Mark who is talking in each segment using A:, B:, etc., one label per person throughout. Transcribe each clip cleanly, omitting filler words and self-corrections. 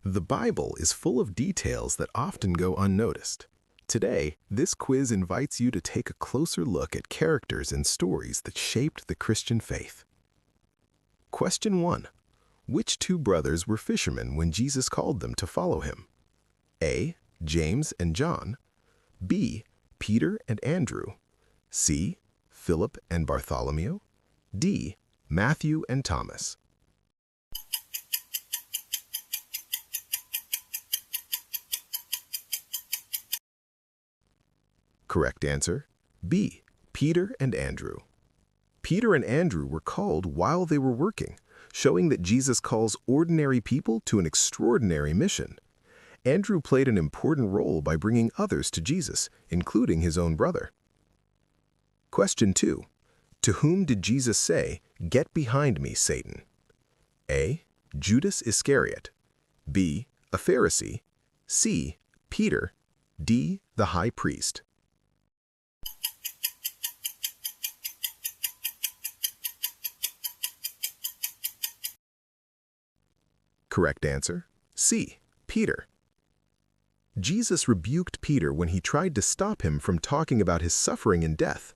A: The Bible is full of details that often go unnoticed. Today, this quiz invites you to take a closer look at characters and stories that shaped the Christian faith. Question 1. Which two brothers were fishermen when Jesus called them to follow him? A. James and John. B. Peter and Andrew. C. Philip and Bartholomew. D. Matthew and Thomas. Correct answer, B. Peter and Andrew. Peter and Andrew were called while they were working, showing that Jesus calls ordinary people to an extraordinary mission. Andrew played an important role by bringing others to Jesus, including his own brother. Question 2. To whom did Jesus say, "Get behind me, Satan"? A. Judas Iscariot. B. A Pharisee. C. Peter. D. The high priest. Correct answer, C. Peter. Jesus rebuked Peter when he tried to stop him from talking about his suffering and death.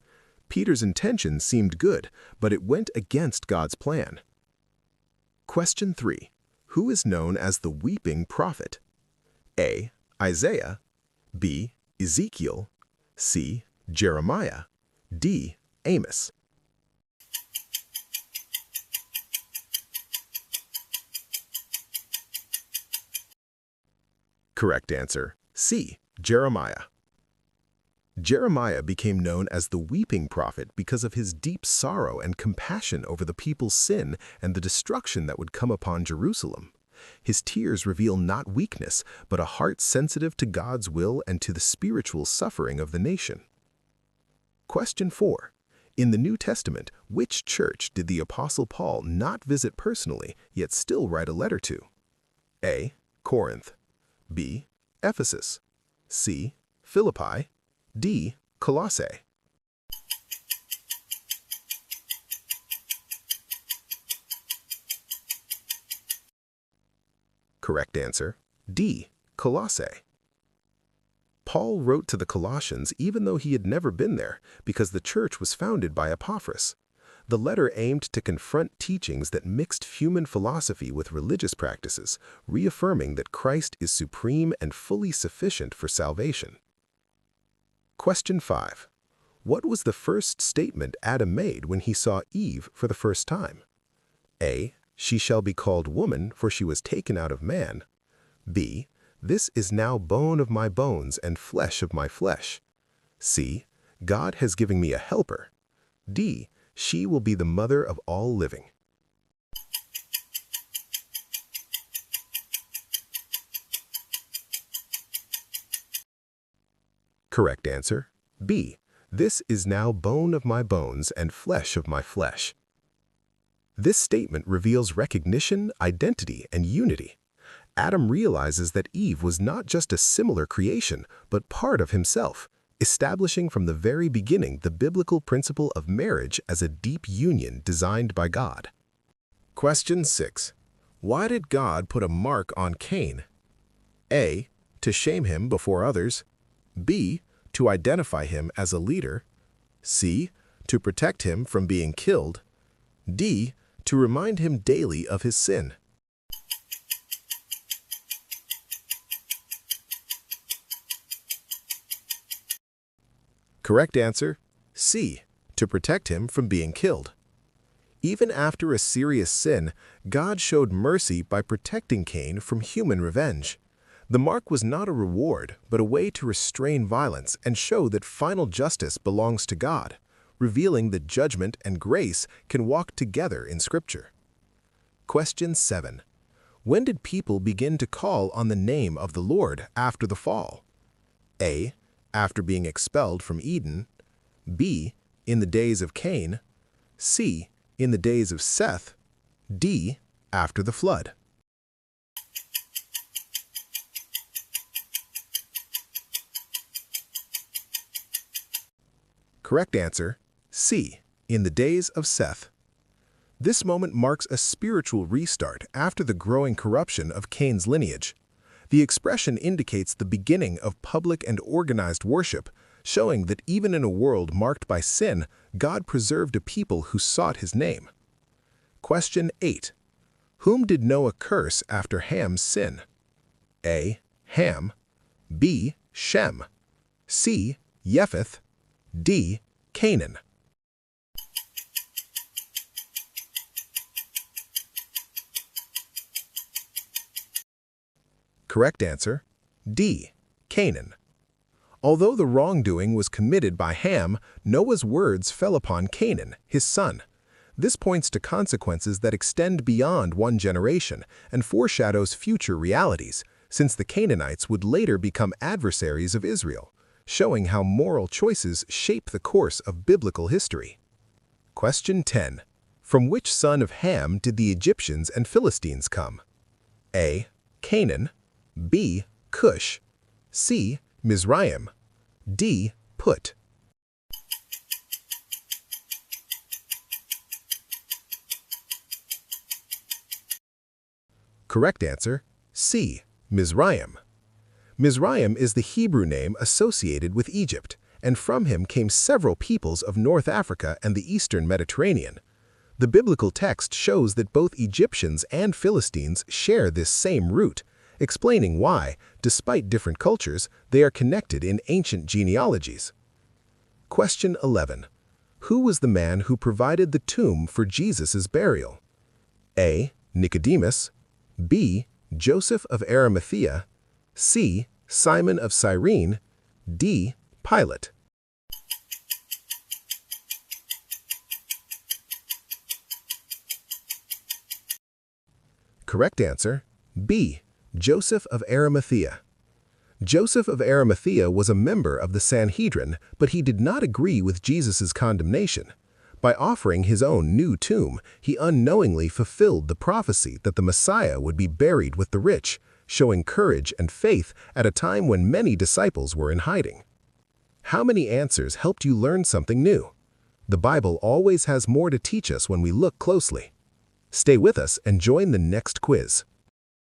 A: Peter's intention seemed good, but it went against God's plan. Question 3. Who is known as the weeping prophet? A. Isaiah. B. Ezekiel. C. Jeremiah. D. Amos. Correct answer, C. Jeremiah. Jeremiah became known as the weeping prophet because of his deep sorrow and compassion over the people's sin and the destruction that would come upon Jerusalem. His tears reveal not weakness, but a heart sensitive to God's will and to the spiritual suffering of the nation. Question 4. In the New Testament, which church did the Apostle Paul not visit personally, yet still write a letter to? A. Corinth. B. Ephesus. C. Philippi. D. Colossae. Correct answer, D. Colossae. Paul wrote to the Colossians even though he had never been there, because the church was founded by Epaphras. The letter aimed to confront teachings that mixed human philosophy with religious practices, reaffirming that Christ is supreme and fully sufficient for salvation. Question 5. What was the first statement Adam made when he saw Eve for the first time? A. She shall be called woman, for she was taken out of man. B. This is now bone of my bones and flesh of my flesh. C. God has given me a helper. D. She will be the mother of all living. Correct answer, B. This is now bone of my bones and flesh of my flesh. This statement reveals recognition, identity, and unity. Adam realizes that Eve was not just a similar creation, but part of himself, establishing from the very beginning the biblical principle of marriage as a deep union designed by God. Question 6. Why did God put a mark on Cain? A. To shame him before others. B. To identify him as a leader. C. To protect him from being killed. D. To remind him daily of his sin. Correct answer, C. To protect him from being killed. Even after a serious sin, God showed mercy by protecting Cain from human revenge. The mark was not a reward, but a way to restrain violence and show that final justice belongs to God, revealing that judgment and grace can walk together in Scripture. Question 7. When did people begin to call on the name of the Lord after the fall? A. After being expelled from Eden. B. In the days of Cain. C. In the days of Seth. D. After the flood. Correct answer, C. In the days of Seth. This moment marks a spiritual restart after the growing corruption of Cain's lineage. The expression indicates the beginning of public and organized worship, showing that even in a world marked by sin, God preserved a people who sought his name. Question 8. Whom did Noah curse after Ham's sin? A. Ham. B. Shem. C. Japheth. D. Canaan. Correct answer, D. Canaan. Although the wrongdoing was committed by Ham, Noah's words fell upon Canaan, his son. This points to consequences that extend beyond one generation and foreshadows future realities, since the Canaanites would later become adversaries of Israel, showing how moral choices shape the course of biblical history. Question 10. From which son of Ham did the Egyptians and Philistines come? A. Canaan. B. Cush. C. Mizraim. D. Put. Correct answer, C. Mizraim. Mizraim is the Hebrew name associated with Egypt, and from him came several peoples of North Africa and the Eastern Mediterranean. The biblical text shows that both Egyptians and Philistines share this same root, explaining why, despite different cultures, they are connected in ancient genealogies. Question 11. Who was the man who provided the tomb for Jesus' burial? A. Nicodemus. B. Joseph of Arimathea. C. Simon of Cyrene. D. Pilate. Correct answer, B. Joseph of Arimathea. Joseph of Arimathea was a member of the Sanhedrin, but he did not agree with Jesus' condemnation. By offering his own new tomb, he unknowingly fulfilled the prophecy that the Messiah would be buried with the rich, showing courage and faith at a time when many disciples were in hiding. How many answers helped you learn something new? The Bible always has more to teach us when we look closely. Stay with us and join the next quiz.